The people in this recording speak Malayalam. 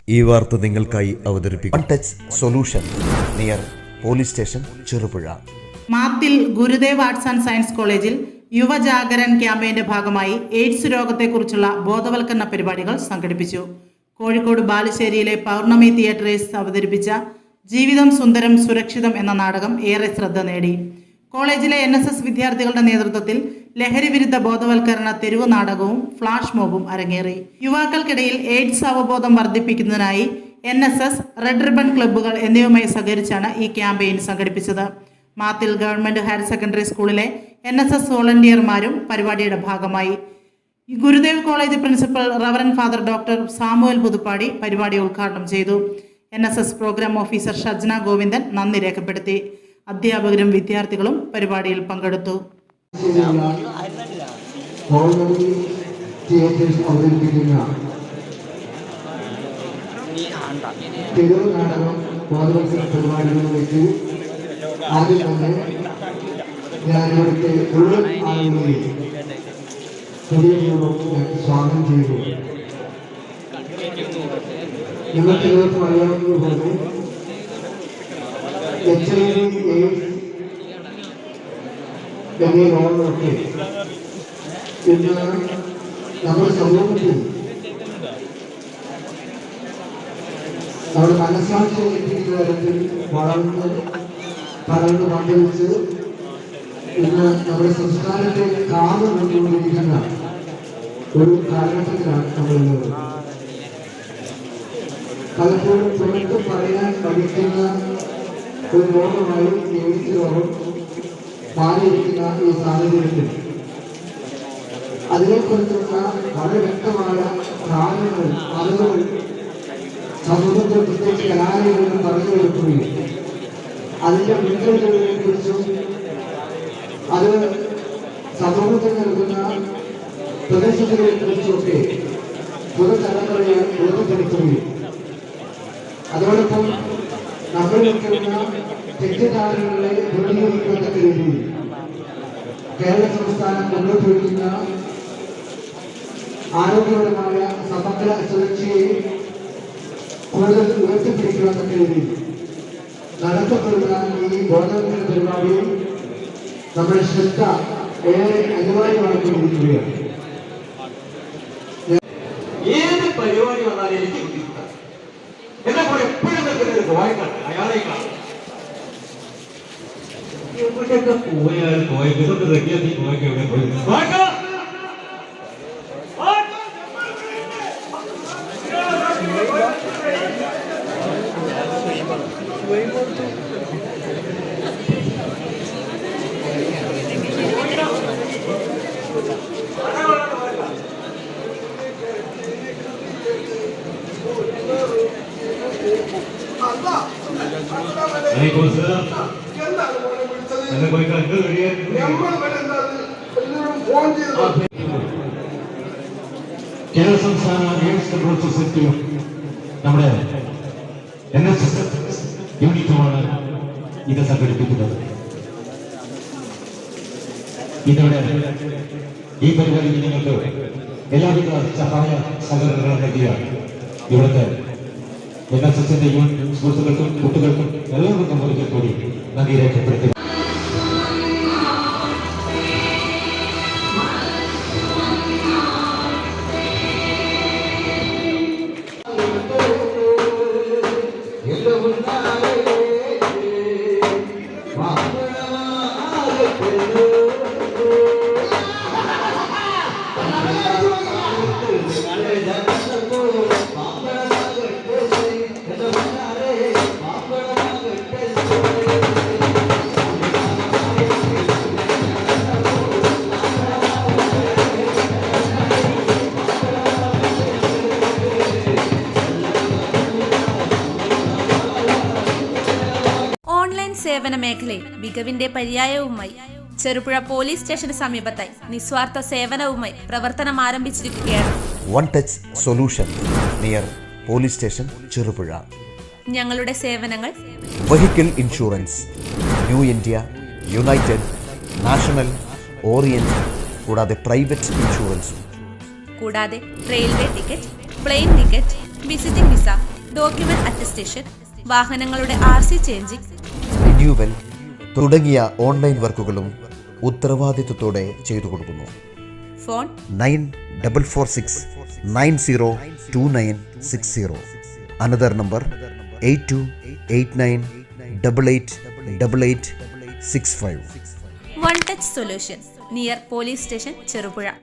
ഈ വാർത്ത നിങ്ങൾക്കായി അവതരിപ്പിക്കും one touch solution near police station Cherupuzha. Mathil Gurudev arts and science കോളേജിൽ യുവജാഗരൺ ക്യാമ്പയിന്റെ ഭാഗമായി എയ്ഡ്സ് രോഗത്തെക്കുറിച്ചുള്ള ബോധവൽക്കരണ പരിപാടികൾ സംഘടിപ്പിച്ചു. കോഴിക്കോട് ബാലുശ്ശേരിയിലെ പൗർണമി തിയേറ്റേഴ്സ് അവതരിപ്പിച്ച ജീവിതം സുന്ദരം സുരക്ഷിതം എന്ന നാടകം ഏറെ ശ്രദ്ധ നേടി. കോളേജിലെ NSS വിദ്യാർത്ഥികളുടെ നേതൃത്വത്തിൽ ലഹരി വിരുദ്ധ ബോധവൽക്കരണ തെരുവ് നാടകവും ഫ്ലാഷ് മോബും അരങ്ങേറി. യുവാക്കൾക്കിടയിൽ എയ്ഡ്സ് അവബോധം വർദ്ധിപ്പിക്കുന്നതിനായി NSS, റെഡ് റിബൺ ക്ലബ്ബുകൾ എന്നിവയുമായി സഹകരിച്ചാണ് ഈ ക്യാമ്പയിൻ സംഘടിപ്പിച്ചത്. മാത്തിൽ ഗവൺമെന്റ് ഹയർ സെക്കൻഡറി സ്കൂളിലെ NSS വോളണ്ടിയർമാരും പരിപാടിയുടെ ഭാഗമായി. Gurudev college principal reverend father doctor Samuel Puthuppady പരിപാടി ഉദ്ഘാടനം ചെയ്തു. NSS programme officer Shajna Govindan നന്ദി രേഖപ്പെടുത്തി. അധ്യാപകരും വിദ്യാർത്ഥികളും പരിപാടിയിൽ പങ്കെടുത്തു. സ്വാഗതം ചെയ്തു. നിങ്ങൾക്ക് എല്ലാവർക്കും അറിയാവുന്നതുപോലെ HIV, AIDS എന്നീ രോഗങ്ങളൊക്കെ ഇന്ന് നമ്മുടെ സമൂഹത്തിൽ നമ്മുടെ മനസ്സാക്ഷി എത്തിക്കുന്ന തരത്തിൽ പടർന്ന് പങ്കുവച്ച് ഇന്ന് നമ്മുടെ സംസ്കാരത്തെ കാതു കൊണ്ടുകൊണ്ടിരിക്കുന്ന ഒരു കാലഘട്ടത്തിലാണ് നമ്മളുള്ളത്. പലപ്പോഴും പുറത്ത് പറയാൻ പഠിക്കുന്ന ഒരു രോഗമായി എയ്ഡ്സ് രോഗം മാറിയിരിക്കുന്ന ഈ സാഹചര്യത്തിൽ അതിനെക്കുറിച്ചുള്ള വളരെ വ്യക്തമായ കാരണങ്ങൾ അറിവുകൾ സമൂഹത്തിൽ പ്രത്യേകിച്ച് കലാലയങ്ങളിൽ പറഞ്ഞു കൊടുക്കുകയും അതിൻ്റെ മുൻകരുതലുകളെ കുറിച്ചും അത് സമൂഹത്തിൽ നൽകുന്ന പ്രദേശങ്ങളെ കുറിച്ചുമൊക്കെ പുതുതലമുറയെ ബോധ്യപ്പെടുത്തുകയും അതോടൊപ്പം നമ്മൾ നിൽക്കുന്ന തെറ്റിദ്ധാരണകളെ ദൂരീകരിക്കുന്ന രീതിയിൽ കേരള സംസ്ഥാനം മുന്നോട്ട് വയ്ക്കുന്ന ആരോഗ്യപരമായ സമഗ്ര സുരക്ഷയെ കൂടുതൽ ഉയർത്തിപ്പിടിക്കുന്ന രീതിയിൽ നടത്തപ്പെടുന്ന ഈ ബോധവൽക്കരണ പരിപാടിയിൽ നമ്മുടെ ശ്രദ്ധ ഏറെ അനിവാര്യമായിക്കൊണ്ടിരിക്കുകയാണ്. ഏത് പരിപാടി വന്നാലും എനിക്ക് ബുദ്ധിമുട്ടാണ്. എന്നെ കൂടെ എപ്പോഴും നിൽക്കുന്നത് ഗോയക്കാണ്, അയാളെ കാണും. എവിടെയൊക്കെ പോയാൽ ഗോയക്കൊക്കെ റെഡിയാക്കി ഗോയക്ക് എവിടെ പോയി കേരള സംസ്ഥാന എയ്ഡ്സ് കൺട്രോൾ സൊസൈറ്റിയും നമ്മുടെ NSS യൂണിറ്റുമാണ് ഇത് സംഘടിപ്പിക്കുന്നത്. ഇതോടെ ഈ പരിപാടിയിൽ നിങ്ങൾക്ക് എല്ലാവിധ സഹായ സഹകരണങ്ങൾ നൽകിയ ഇവിടുത്തെ NSSന്റെ യൂണിറ്റ് സുഹൃത്തുക്കൾക്കും കുട്ടികൾക്കും എല്ലാവർക്കും ഒരിക്കൽ കൂടി നന്ദി രേഖപ്പെടുത്തി. സേവന മേഖലയിൽ മികവിന്റെ പര്യായവുമായി ചെറുപുഴ പോലീസ് സ്റ്റേഷന് സമീപത്തായി നിസ്വാർത്ഥ സേവനവുമായി പ്രവർത്തനം ആരംഭിച്ചിരിക്കുകയാണ് one touch solution near police station Cherupuzha. ഞങ്ങളുടെ സേവനങ്ങൾ vehicle insurance, new India, united, national, Orient, കൂടാതെ പ്രൈവറ്റ് ഇൻഷുറൻസും, കൂടാതെ railway ticket, plane ticket, visiting visa document attestation, വാഹനങ്ങളുടെ RC ചേഞ്ചിങ്, റിന്യൂവൽ തുടങ്ങിയ ഓൺലൈൻ വർക്കുകളും ഉത്തരവാദിത്വത്തോടെ ചെയ്തു കൊടുക്കുന്നു. Phone 9446902960. Another number 8289888865. One touch solution, near police station, Cherupuzha.